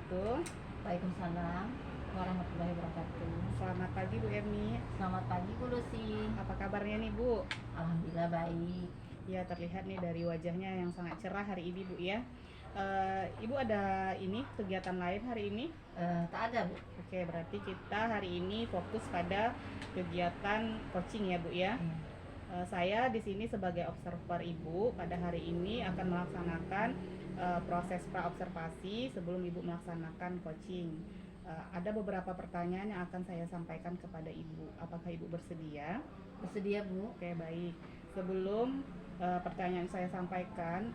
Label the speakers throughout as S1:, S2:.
S1: wabarakatuh.
S2: Waalaikumsalam warahmatullahi wabarakatuh.
S1: Selamat pagi Bu Erni.
S2: Selamat pagi Bu Lucy.
S1: Apa kabarnya nih Bu?
S2: Alhamdulillah baik.
S1: Ya, terlihat nih dari wajahnya yang sangat cerah hari ini Bu ya. Ibu ada kegiatan lain hari ini?
S2: Tak ada Bu.
S1: Oke, berarti kita hari ini fokus pada kegiatan coaching ya Bu ya. Saya di sini sebagai observer Ibu pada hari ini akan melaksanakan proses praobservasi sebelum Ibu melaksanakan coaching. Ada beberapa pertanyaan yang akan saya sampaikan kepada Ibu. Apakah Ibu bersedia?
S2: Bersedia Bu.
S1: Oke, baik. Sebelum pertanyaan saya sampaikan,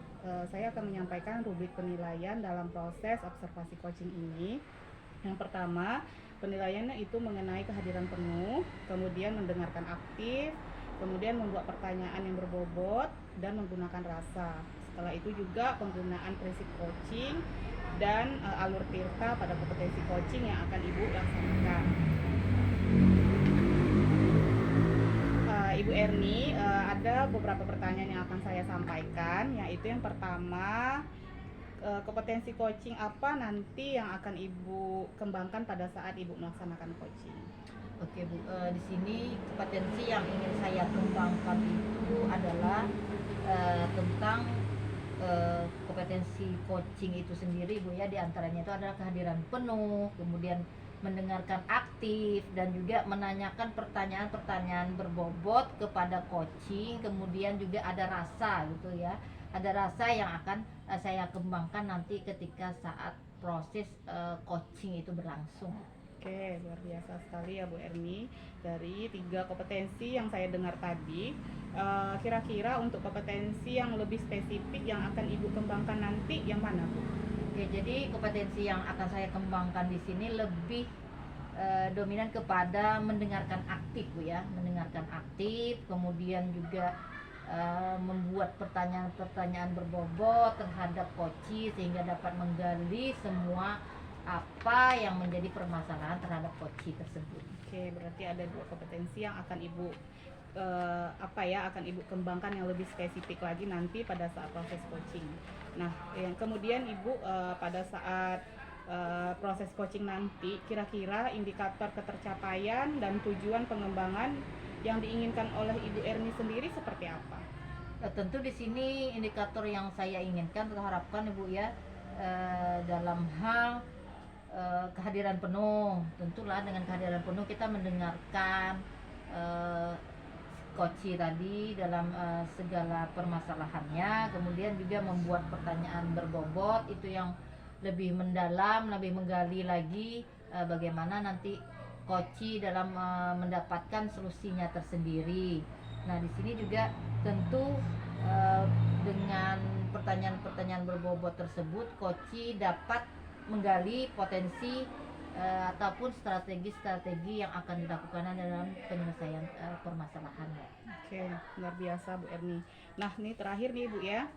S1: saya akan menyampaikan rubrik penilaian dalam proses observasi coaching ini. Yang pertama, penilaiannya itu mengenai kehadiran penuh, kemudian mendengarkan aktif, kemudian membuat pertanyaan yang berbobot, dan menggunakan rasa. Setelah itu juga penggunaan prinsip coaching dan alur tirta pada kompetensi coaching yang akan Ibu laksanakan. Ibu Erni, ada beberapa pertanyaan yang akan saya sampaikan, yaitu yang pertama, kompetensi coaching apa nanti yang akan Ibu kembangkan pada saat Ibu melaksanakan coaching?
S2: Oke Bu, di sini kompetensi yang ingin saya kembangkan itu adalah tentang kompetensi coaching itu sendiri Bu ya. Di antaranya itu adalah kehadiran penuh, kemudian mendengarkan aktif, dan juga menanyakan pertanyaan-pertanyaan berbobot kepada coaching. Kemudian juga ada rasa gitu ya, ada rasa yang akan saya kembangkan nanti ketika saat proses coaching itu berlangsung.
S1: Oke, luar biasa sekali ya Bu Erni. Dari 3 kompetensi yang saya dengar tadi, kira-kira untuk kompetensi yang lebih spesifik yang akan Ibu kembangkan nanti yang mana Bu?
S2: Oke, jadi kompetensi yang akan saya kembangkan di sini lebih dominan kepada mendengarkan aktif Bu ya, mendengarkan aktif, kemudian juga membuat pertanyaan-pertanyaan berbobot terhadap coaching sehingga dapat menggali semua apa yang menjadi permasalahan terhadap coaching tersebut.
S1: Oke, berarti ada 2 kompetensi yang akan Ibu akan Ibu kembangkan yang lebih spesifik lagi nanti pada saat proses coaching. Nah, yang kemudian Ibu pada saat proses coaching nanti, kira-kira indikator ketercapaian dan tujuan pengembangan yang diinginkan oleh Ibu Erni sendiri seperti apa?
S2: Tentu di sini indikator yang saya inginkan atau harapkan Ibu ya, dalam hal kehadiran penuh. Tentulah dengan kehadiran penuh kita mendengarkan coach tadi dalam segala permasalahannya, kemudian juga membuat pertanyaan berbobot itu yang lebih mendalam, lebih menggali lagi bagaimana nanti coach dalam mendapatkan solusinya tersendiri. Nah, di sini juga tentu dengan pertanyaan-pertanyaan berbobot tersebut coach dapat menggali potensi ataupun strategi-strategi yang akan dilakukan dalam penyelesaian permasalahan.
S1: Oke, luar biasa Bu Erni. Nah, ini terakhir nih Bu ya,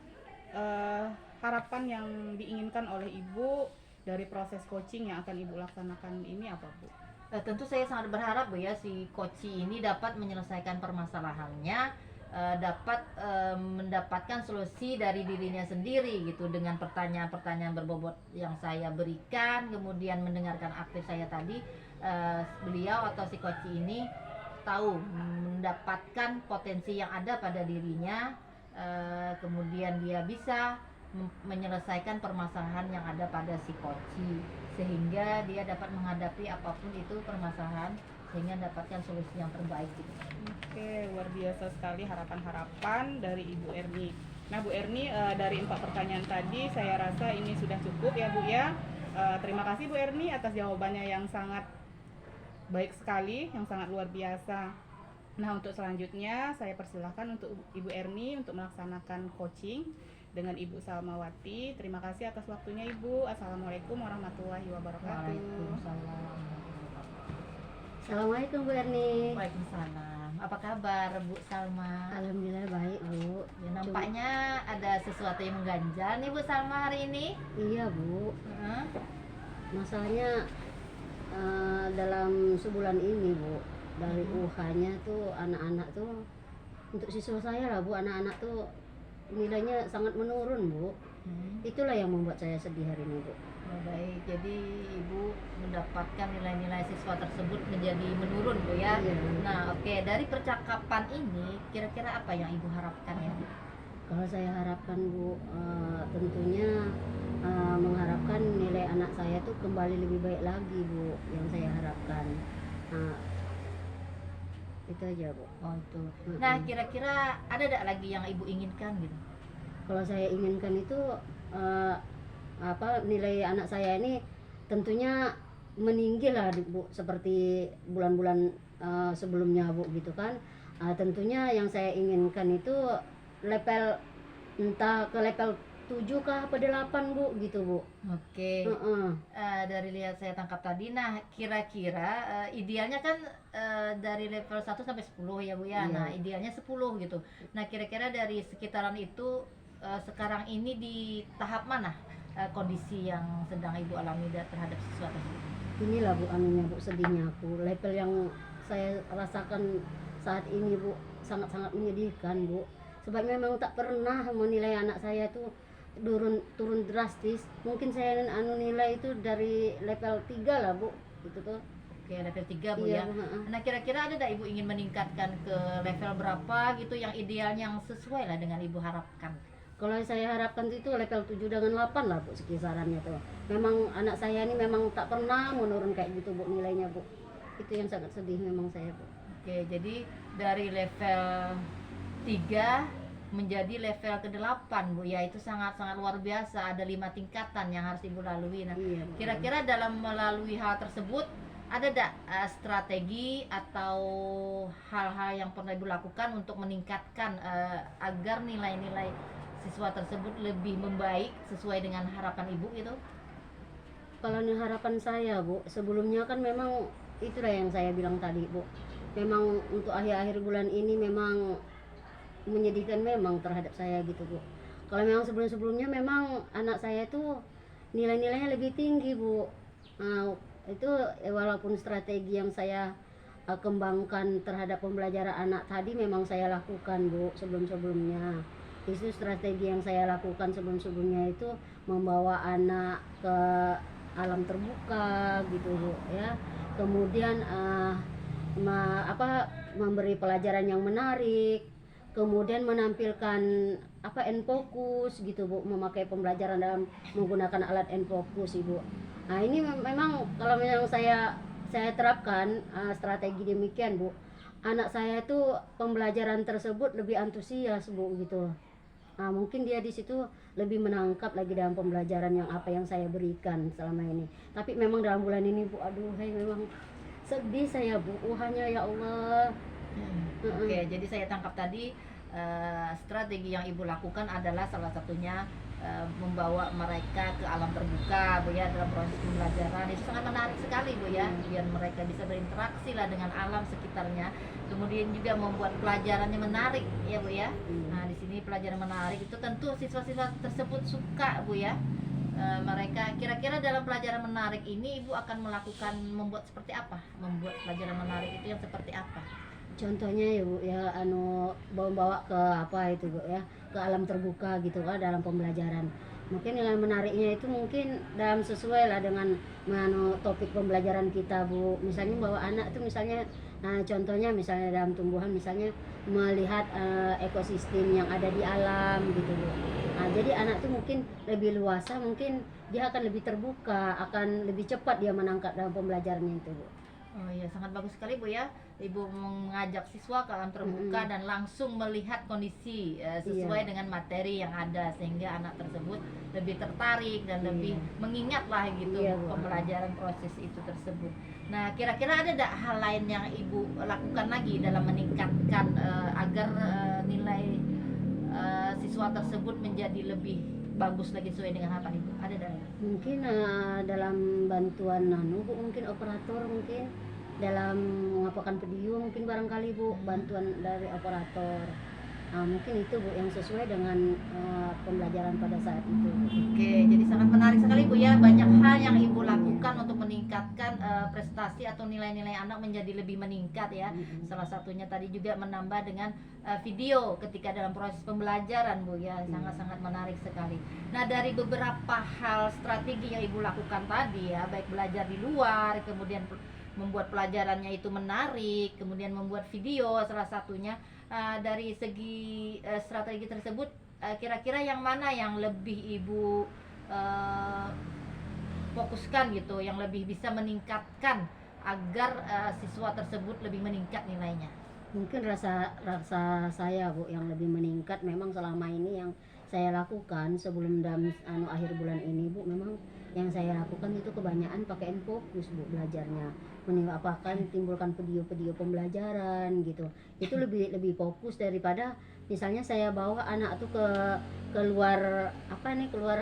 S1: harapan yang diinginkan oleh Ibu dari proses coaching yang akan Ibu laksanakan ini apa Bu?
S2: Tentu saya sangat berharap Bu ya, si coach ini dapat menyelesaikan permasalahannya, dapat mendapatkan solusi dari dirinya sendiri gitu, dengan pertanyaan-pertanyaan berbobot yang saya berikan, kemudian mendengarkan aktif saya tadi. Beliau atau si coach ini tahu mendapatkan potensi yang ada pada dirinya, kemudian dia bisa menyelesaikan permasalahan yang ada pada si coach, sehingga dia dapat menghadapi apapun itu permasalahan sehingga mendapatkan solusi yang terbaik gitu.
S1: Oke, luar biasa sekali harapan-harapan dari Ibu Erni. Nah Bu Erni, dari 4 pertanyaan tadi saya rasa ini sudah cukup ya Bu ya. Terima kasih Bu Erni atas jawabannya yang sangat baik sekali, yang sangat luar biasa. Nah, untuk selanjutnya saya persilahkan untuk Ibu Erni untuk melaksanakan coaching dengan Ibu Salmawati. Terima kasih atas waktunya Ibu. Assalamualaikum warahmatullahi wabarakatuh.
S2: Waalaikumsalam.
S3: Assalamualaikum Bu Erni.
S2: Waalaikumsalam. Apa kabar Bu Salma?
S3: Alhamdulillah baik Bu.
S2: Ya, nampaknya ada sesuatu yang mengganjal nih Bu Salma hari ini.
S3: Iya Bu.
S2: Hah?
S3: Masalahnya dalam sebulan ini Bu, dari UH-nya tuh anak-anak tuh, untuk siswa saya lah Bu, anak-anak tuh nilainya sangat menurun Bu. Itulah yang membuat saya sedih hari ini, Bu.
S2: Oh, baik, jadi ibu mendapatkan nilai-nilai siswa tersebut menjadi menurun, Bu ya.
S3: Iya.
S2: Nah, oke, dari percakapan ini kira-kira apa yang ibu harapkan ya?
S3: Kalau saya harapkan, Bu, tentunya mengharapkan nilai anak saya tuh kembali lebih baik lagi, Bu, yang saya harapkan. Nah, itu aja, Bu.
S2: Oh, itu. Nah, kira-kira ada tidak lagi yang ibu inginkan gitu?
S3: Kalau saya inginkan itu nilai anak saya ini tentunya meninggi lah, Bu, seperti bulan-bulan sebelumnya, Bu, gitu kan. Tentunya yang saya inginkan itu level, entah ke level 7 kah apa 8, Bu, gitu, Bu.
S2: Oke. Dari lihat saya tangkap tadi, nah kira-kira idealnya kan dari level 1 sampai 10 ya Bu ya.
S3: Iya.
S2: Nah idealnya 10 gitu. Nah kira-kira dari sekitaran itu sekarang ini di tahap mana kondisi yang sedang Ibu alami terhadap siswa tersebut?
S3: Inilah, Bu, anunya, Bu, sedihnya aku. Level yang saya rasakan saat ini, Bu, sangat-sangat menyedihkan, Bu. Sebab memang tak pernah menilai anak saya tuh turun drastis. Mungkin saya nilai itu dari level 3 lah, Bu. Itu tuh.
S2: Oke, level 3 Bu
S3: Iya,
S2: ya.
S3: Bu,
S2: Nah kira-kira ada Ibu ingin meningkatkan ke level berapa gitu yang idealnya yang sesuai lah dengan Ibu harapkan?
S3: Kalau saya harapkan itu level 7 dengan 8 lah, Bu, sekisarannya tuh. Memang anak saya ini memang tak pernah menurun kayak gitu, Bu, nilainya, Bu. Itu yang sangat sedih memang saya, Bu.
S2: Oke, jadi dari level 3 menjadi level ke-8 Bu ya, itu sangat-sangat luar biasa. Ada 5 tingkatan yang harus Ibu lalui. Nah,
S3: Iya, Bu.
S2: kira-kira dalam melalui hal tersebut ada tidak strategi atau hal-hal yang pernah Ibu lakukan untuk meningkatkan agar nilai-nilai siswa tersebut lebih membaik sesuai dengan harapan Ibu gitu?
S3: Kalau ini harapan saya, Bu, sebelumnya kan memang itulah yang saya bilang tadi, Bu. Memang untuk akhir-akhir bulan ini memang menyedihkan memang terhadap saya gitu, Bu. Kalau memang sebelum-sebelumnya memang anak saya tuh nilai-nilainya lebih tinggi, Bu. Nah, itu walaupun strategi yang saya kembangkan terhadap pembelajaran anak tadi memang saya lakukan, Bu, sebelum-sebelumnya. Itu strategi yang saya lakukan sebelum-sebelumnya itu membawa anak ke alam terbuka gitu, Bu, ya. Kemudian memberi pelajaran yang menarik, kemudian menampilkan N-Focus gitu, Bu, memakai pembelajaran dalam menggunakan alat N-Focus, Ibu. Nah, ini memang kalau yang saya terapkan strategi demikian, Bu. Anak saya itu pembelajaran tersebut lebih antusias, Bu, gitu. Nah, mungkin dia di situ lebih menangkap lagi dalam pembelajaran yang apa yang saya berikan selama ini. Tapi memang dalam bulan ini, Bu, aduh, memang sedih saya, Bu. Hanya ya Allah.
S2: Oke, jadi saya tangkap tadi strategi yang Ibu lakukan adalah salah satunya membawa mereka ke alam terbuka, Bu ya, dalam proses pembelajaran. Itu sangat menarik sekali, Bu ya, biar mereka bisa berinteraksi lah dengan alam sekitarnya. Kemudian juga membuat pelajarannya menarik, ya Bu ya. Nah, di sini pelajaran menarik itu tentu siswa-siswa tersebut suka, Bu ya. Mereka kira-kira dalam pelajaran menarik ini Ibu akan membuat seperti apa? Membuat pelajaran menarik itu yang seperti apa?
S3: Contohnya ya, Bu, ya bawa ke itu, Bu, ya, ke alam terbuka gitu kan dalam pembelajaran. Mungkin yang menariknya itu mungkin dalam sesuai lah dengan topik pembelajaran kita, Bu. Misalnya bawa anak tuh misalnya contohnya misalnya dalam tumbuhan misalnya melihat ekosistem yang ada di alam gitu, Bu. Nah, jadi anak tuh mungkin lebih luasa, mungkin dia akan lebih terbuka, akan lebih cepat dia menangkap dalam pembelajarannya itu, Bu.
S2: Oh iya, sangat bagus sekali Bu ya. Ibu mengajak siswa ke alam terbuka dan langsung melihat kondisi sesuai dengan materi yang ada sehingga anak tersebut lebih tertarik dan lebih mengingat lah gitu pembelajaran proses itu tersebut. Nah, kira-kira ada tidak hal lain yang Ibu lakukan lagi dalam meningkatkan agar nilai siswa tersebut menjadi lebih bagus lagi sesuai dengan harapan Ibu? Ada tidak?
S3: Mungkin dalam bantuan Bu, mungkin operator, mungkin dalam mengapakan video mungkin barangkali, Bu, bantuan dari operator. Mungkin itu Bu yang sesuai dengan pembelajaran pada saat itu Bu.
S2: Oke, jadi sangat menarik sekali Bu ya. Banyak hal yang Ibu lakukan untuk meningkatkan prestasi atau nilai-nilai anak menjadi lebih meningkat ya. Salah satunya tadi juga menambah dengan video ketika dalam proses pembelajaran Bu ya. Sangat-sangat menarik sekali. Nah, dari beberapa hal strategi yang Ibu lakukan tadi ya, baik belajar di luar, kemudian membuat pelajarannya itu menarik, kemudian membuat video salah satunya. Dari segi strategi tersebut, kira-kira yang mana yang lebih Ibu fokuskan gitu, yang lebih bisa meningkatkan agar siswa tersebut lebih meningkat nilainya?
S3: Mungkin rasa saya Bu yang lebih meningkat memang selama ini yang saya lakukan sebelum akhir bulan ini Bu, memang yang saya lakukan itu kebanyakan pakaiin fokus Bu belajarnya, apakah timbulkan video-video pembelajaran gitu, itu lebih fokus daripada misalnya saya bawa anak tuh keluar keluar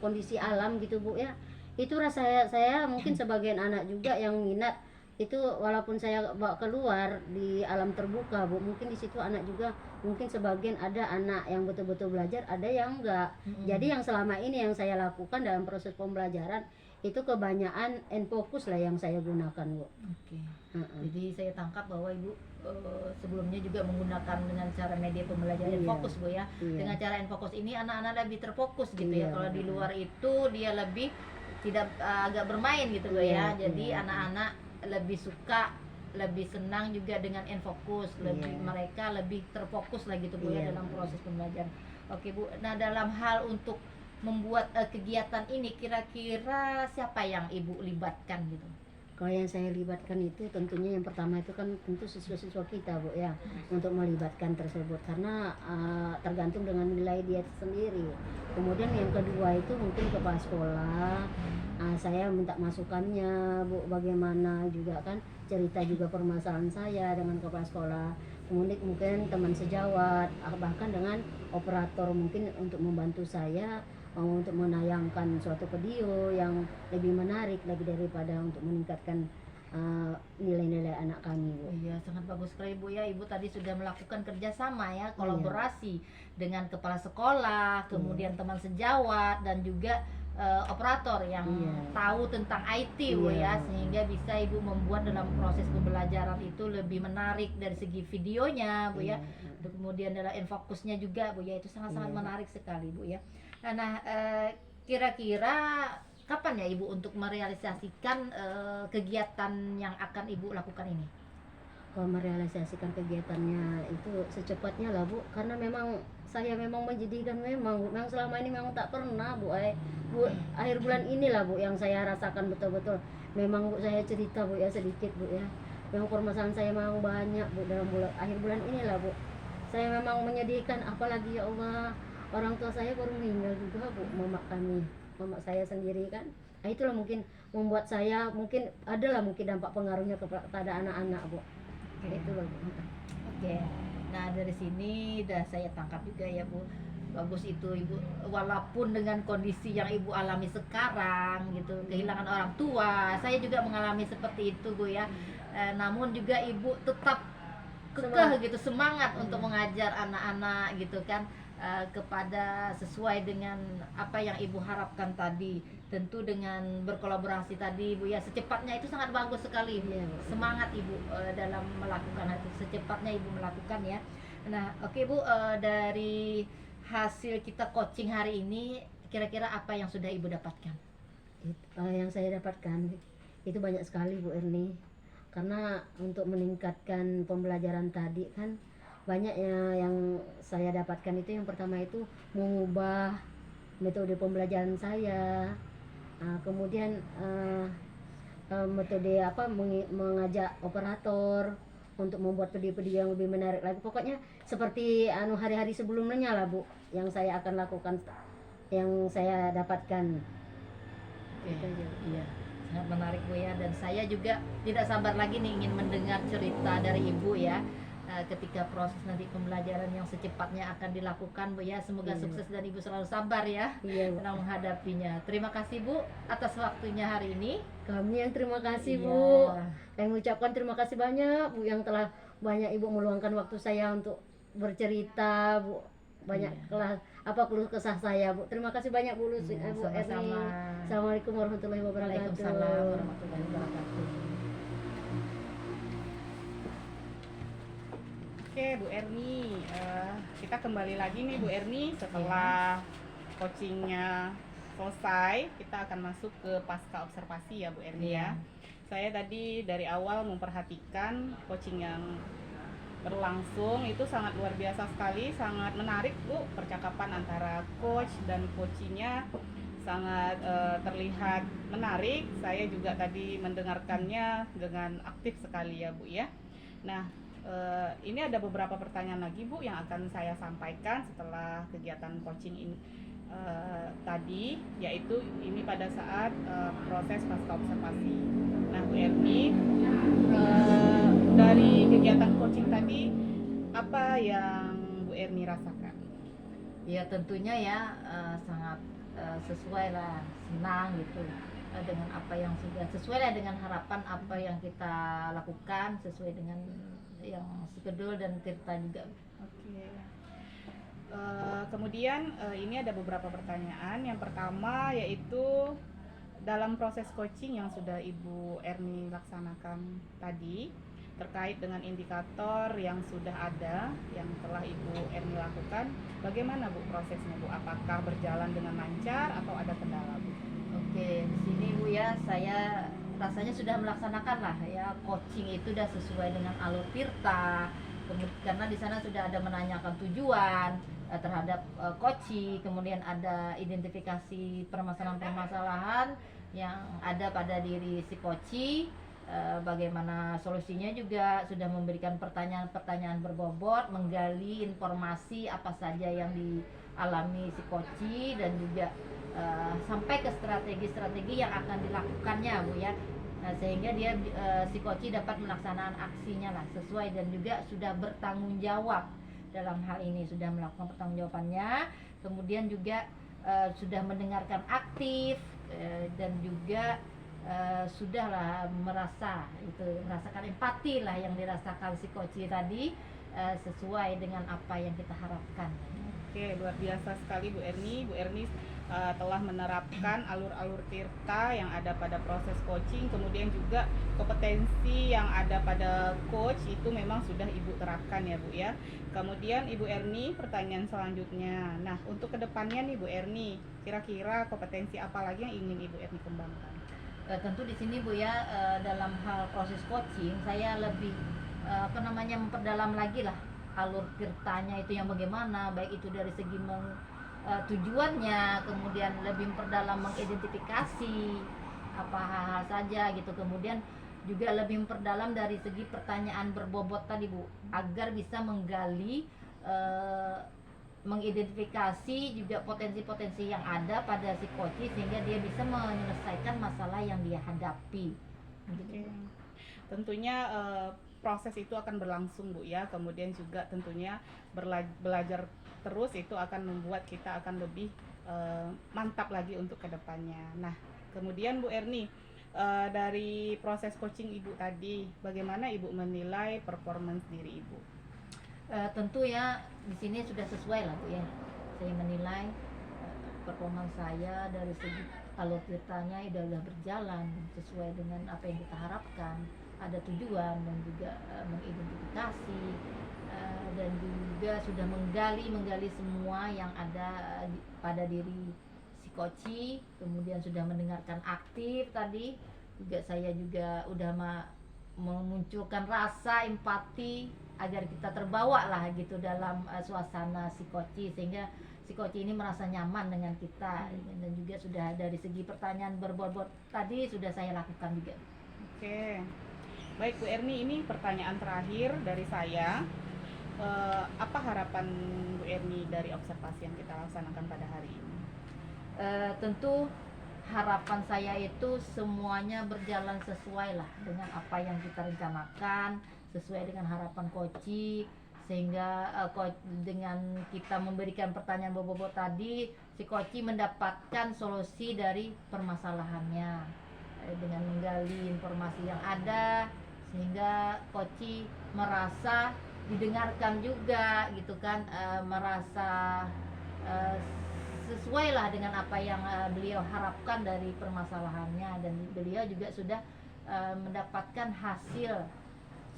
S3: kondisi alam gitu Bu ya. Itu saya mungkin sebagian anak juga yang minat itu, walaupun saya bawa keluar di alam terbuka Bu, mungkin di situ anak juga mungkin sebagian ada anak yang betul-betul belajar, ada yang enggak. Jadi yang selama ini yang saya lakukan dalam proses pembelajaran itu kebanyakan fokus lah yang saya gunakan Bu.
S2: Oke. Jadi saya tangkap bahwa Ibu sebelumnya juga menggunakan dengan cara media pembelajaran
S3: Iya.
S2: fokus Bu ya.
S3: Iya.
S2: Dengan cara fokus ini anak-anak lebih terfokus gitu
S3: Iya,
S2: ya. Kalau di
S3: benar.
S2: luar itu dia lebih tidak agak bermain gitu Bu ya.
S3: Iya,
S2: Jadi
S3: iya.
S2: anak-anak lebih suka, lebih senang juga dengan fokus, lebih
S3: Iya.
S2: mereka lebih terfokus lah gitu Bu ya
S3: Iya,
S2: dalam
S3: benar.
S2: proses pembelajaran. Oke Bu. Nah, dalam hal untuk membuat kegiatan ini kira-kira siapa yang Ibu libatkan gitu?
S3: Kalau yang saya libatkan itu tentunya yang pertama itu kan tentu siswa-siswa kita Bu ya, untuk melibatkan tersebut karena tergantung dengan nilai dia sendiri. Kemudian yang kedua itu mungkin kepala sekolah, saya minta masukannya Bu, bagaimana juga kan cerita juga permasalahan saya dengan kepala sekolah. Kemudian mungkin teman sejawat, bahkan dengan operator mungkin untuk membantu saya untuk menayangkan suatu video yang lebih menarik lagi daripada untuk meningkatkan nilai-nilai anak kami Bu.
S2: Iya, sangat bagus sekali Bu ya. Ibu tadi sudah melakukan kerjasama ya, kolaborasi dengan kepala sekolah, kemudian teman sejawat dan juga operator yang tahu tentang IT Bu ya, sehingga bisa Ibu membuat dalam proses pembelajaran itu lebih menarik dari segi videonya Bu ya. Kemudian dalam fokusnya juga Bu ya, itu sangat-sangat menarik sekali Bu ya. Nah, kira-kira kapan ya Ibu untuk merealisasikan kegiatan yang akan Ibu lakukan ini?
S3: Kalau merealisasikan kegiatannya itu secepatnya lah Bu, karena memang saya memang menjadikan memang selama ini memang tak pernah Bu, akhir bulan inilah Bu yang saya rasakan betul-betul. Memang Bu saya cerita Bu ya sedikit Bu ya, memang permasalahan saya memang banyak Bu dalam akhir bulan inilah Bu. Saya memang menyedihkan, apalagi ya Allah, orang tua saya baru meninggal juga Bu, mama saya sendiri kan. Nah itulah mungkin membuat saya mungkin adalah mungkin dampak pengaruhnya kepada anak-anak Bu. Itu loh Bu.
S2: Oke. Nah, dari sini dah saya tangkap juga ya Bu. Bagus itu Ibu, walaupun dengan kondisi yang Ibu alami sekarang gitu, kehilangan orang tua, saya juga mengalami seperti itu Bu ya. Namun juga Ibu tetap kekeh gitu, semangat untuk mengajar anak-anak gitu kan, kepada sesuai dengan apa yang Ibu harapkan tadi. Tentu dengan berkolaborasi tadi Bu ya, secepatnya itu sangat bagus sekali. Semangat Ibu dalam melakukan itu, secepatnya Ibu melakukan ya. Nah, oke Bu, dari hasil kita coaching hari ini, kira-kira apa yang sudah Ibu dapatkan?
S3: Yang saya dapatkan itu banyak sekali Bu Erni, karena untuk meningkatkan pembelajaran tadi kan banyak yang saya dapatkan. Itu yang pertama itu mengubah metode pembelajaran saya, kemudian metode mengajak operator untuk membuat video-video yang lebih menarik lagi. Pokoknya seperti hari-hari sebelumnya lah Bu yang saya akan lakukan, yang saya dapatkan.
S2: Iya, sangat menarik Bu ya, dan saya juga tidak sabar lagi nih ingin mendengar cerita dari Ibu ya, ketika proses nanti pembelajaran yang secepatnya akan dilakukan Bu ya. Semoga sukses dan Ibu selalu sabar ya dalam menghadapinya. Terima kasih Bu atas waktunya hari ini.
S3: Kami yang terima kasih Bu. Saya mengucapkan terima kasih banyak Bu yang telah banyak Ibu meluangkan waktu saya untuk bercerita Bu, banyak
S2: Iya.
S3: kelas keluh kesah saya Bu. Terima kasih banyak Bu Lucy,
S2: Iya,
S3: Bu Erni.
S2: sama-sama.
S3: Assalamualaikum warahmatullahi
S2: Waalaikumsalam
S3: wabarakatuh.
S2: warahmatullahi wabarakatuh.
S1: Oke Bu Erni, kita kembali lagi nih Bu Erni setelah coachingnya selesai, kita akan masuk ke pasca observasi ya Bu Erni ya. Saya tadi dari awal memperhatikan coaching yang berlangsung itu sangat luar biasa sekali, sangat menarik Bu, percakapan antara coach dan coachingnya sangat terlihat menarik. Saya juga tadi mendengarkannya dengan aktif sekali ya Bu ya. Nah, ini ada beberapa pertanyaan lagi Bu yang akan saya sampaikan setelah kegiatan coaching ini tadi, yaitu ini pada saat proses pasca observasi. Nah Bu Erni, dari kegiatan coaching tadi apa yang Bu Erni rasakan?
S2: Ya tentunya ya sangat sesuai lah, senang gitu dengan apa yang sudah sesuai lah dengan harapan apa yang kita lakukan, sesuai dengan yang si Kedul dan Tirta juga.
S1: Oke. Kemudian ini ada beberapa pertanyaan. Yang pertama yaitu dalam proses coaching yang sudah Ibu Erni laksanakan tadi terkait dengan indikator yang sudah ada yang telah Ibu Erni lakukan, bagaimana Bu prosesnya Bu? Apakah berjalan dengan lancar atau ada kendala Bu?
S2: Oke, di sini Bu ya, saya rasanya sudah melaksanakan lah ya, coaching itu sudah sesuai dengan alur Tirta. Karena di sana sudah ada menanyakan tujuan terhadap coaching, kemudian ada identifikasi permasalahan-permasalahan yang ada pada diri si coaching, bagaimana solusinya, juga sudah memberikan pertanyaan-pertanyaan berbobot, menggali informasi apa saja yang dialami si coaching, dan juga sampai ke strategi-strategi yang akan dilakukannya Bu ya. Sehingga dia si coach dapat melaksanakan aksinya lah sesuai, dan juga sudah bertanggung jawab dalam hal ini, sudah melakukan pertanggungjawabannya, kemudian juga sudah mendengarkan aktif, dan juga sudahlah merasakan empati lah yang dirasakan si coach tadi, sesuai dengan apa yang kita harapkan.
S1: Oke, luar biasa sekali Bu Erni. Bu Erni telah menerapkan alur-alur Tirta yang ada pada proses coaching, kemudian juga kompetensi yang ada pada coach itu memang sudah Ibu terapkan ya Bu ya. Kemudian Ibu Erni, pertanyaan selanjutnya. Nah, untuk kedepannya nih Bu Erni, kira-kira kompetensi apa lagi yang ingin Ibu Erni kembangkan?
S2: Tentu di sini Bu ya, dalam hal proses coaching saya lebih memperdalam lagi lah alur Tirtanya itu yang bagaimana, baik itu dari segi tujuannya, kemudian lebih memperdalam mengidentifikasi apa hal-hal saja gitu, kemudian juga lebih memperdalam dari segi pertanyaan berbobot tadi Bu, agar bisa menggali, mengidentifikasi juga potensi-potensi yang ada pada si coach, sehingga dia bisa menyelesaikan masalah yang dia hadapi.
S1: Oke. Tentunya proses itu akan berlangsung Bu ya, kemudian juga tentunya belajar terus itu akan membuat kita akan lebih mantap lagi untuk kedepannya. Nah, kemudian Bu Erni, dari proses coaching Ibu tadi, bagaimana Ibu menilai performance diri Ibu?
S2: Tentu ya di sini sudah sesuai lah Bu ya, saya menilai performance saya dari segi alur Tirtanya sudah berjalan sesuai dengan apa yang kita harapkan, ada tujuan dan juga mengidentifikasi, dan juga sudah menggali semua yang ada pada diri si coach, kemudian sudah mendengarkan aktif tadi, juga saya juga udah memunculkan rasa empati agar kita terbawa lah gitu dalam suasana si coach, sehingga si coach ini merasa nyaman dengan kita, dan juga sudah dari segi pertanyaan berbobot tadi sudah saya lakukan juga.
S1: Oke. Baik Bu Erni, ini pertanyaan terakhir dari saya. Apa harapan Bu Erni dari observasi yang kita laksanakan pada hari ini?
S2: Tentu harapan saya itu semuanya berjalan sesuai lah dengan apa yang kita rencanakan, sesuai dengan harapan coach, sehingga dengan kita memberikan pertanyaan berbobot tadi, si coach mendapatkan solusi dari permasalahannya dengan menggali informasi yang ada, sehingga coach merasa didengarkan juga gitu kan, merasa eh, sesuai lah dengan apa yang beliau harapkan dari permasalahannya, dan beliau juga sudah mendapatkan hasil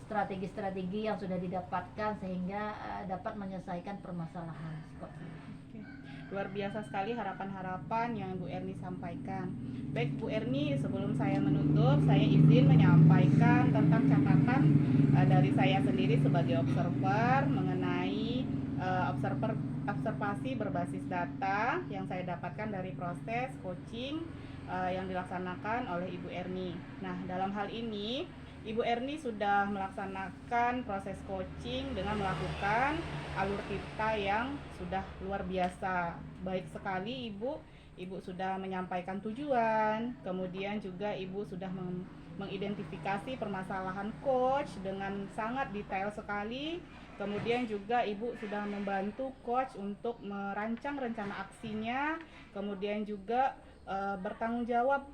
S2: strategi-strategi yang sudah didapatkan sehingga dapat menyelesaikan permasalahan.
S1: Oke. Luar biasa sekali harapan-harapan yang Bu Erni sampaikan. Baik Bu Erni, sebelum saya menutup, saya izin menyampaikan tentang catatan dari saya sendiri sebagai observer mengenai observasi berbasis data yang saya dapatkan dari proses coaching yang dilaksanakan oleh Ibu Erni. Nah, dalam hal ini Ibu Erni sudah melaksanakan proses coaching dengan melakukan alur kita yang sudah luar biasa. Baik sekali Ibu sudah menyampaikan tujuan, kemudian juga Ibu sudah mengidentifikasi permasalahan coach dengan sangat detail sekali. Kemudian juga Ibu sudah membantu coach untuk merancang rencana aksinya, kemudian juga bertanggung jawab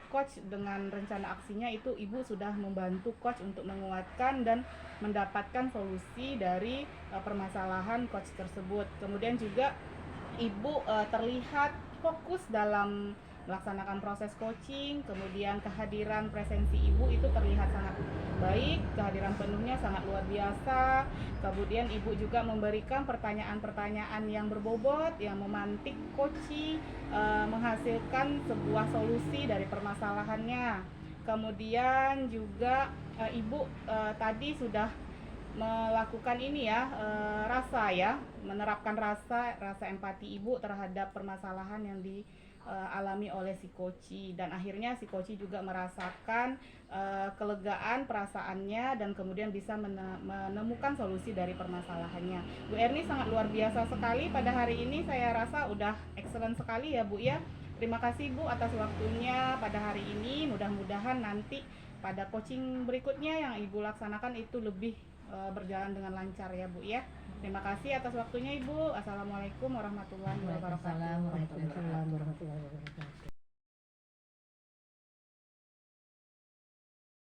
S1: coach dengan rencana aksinya itu. Ibu sudah membantu coach untuk menguatkan dan mendapatkan solusi dari permasalahan coach tersebut. Kemudian juga Ibu terlihat fokus dalam melaksanakan proses coaching, kemudian kehadiran presensi Ibu itu terlihat sangat baik, kehadiran penuhnya sangat luar biasa. Kemudian Ibu juga memberikan pertanyaan-pertanyaan yang berbobot, yang memantik coaching, menghasilkan sebuah solusi dari permasalahannya. Kemudian juga Ibu tadi sudah melakukan ini ya, menerapkan rasa empati Ibu terhadap permasalahan yang dialami oleh si coach, dan akhirnya si coach juga merasakan kelegaan perasaannya dan kemudian bisa menemukan solusi dari permasalahannya. Bu Erni sangat luar biasa sekali pada hari ini, saya rasa udah excellent sekali ya Bu ya. Terima kasih Bu atas waktunya pada hari ini. Mudah-mudahan nanti pada coaching berikutnya yang Ibu laksanakan itu lebih berjalan dengan lancar ya Bu ya. Terima kasih atas waktunya Ibu. Assalamualaikum warahmatullahi wabarakatuh.
S2: Waalaikumsalam warahmatullahi wabarakatuh.
S3: Warahmatullahi wabarakatuh.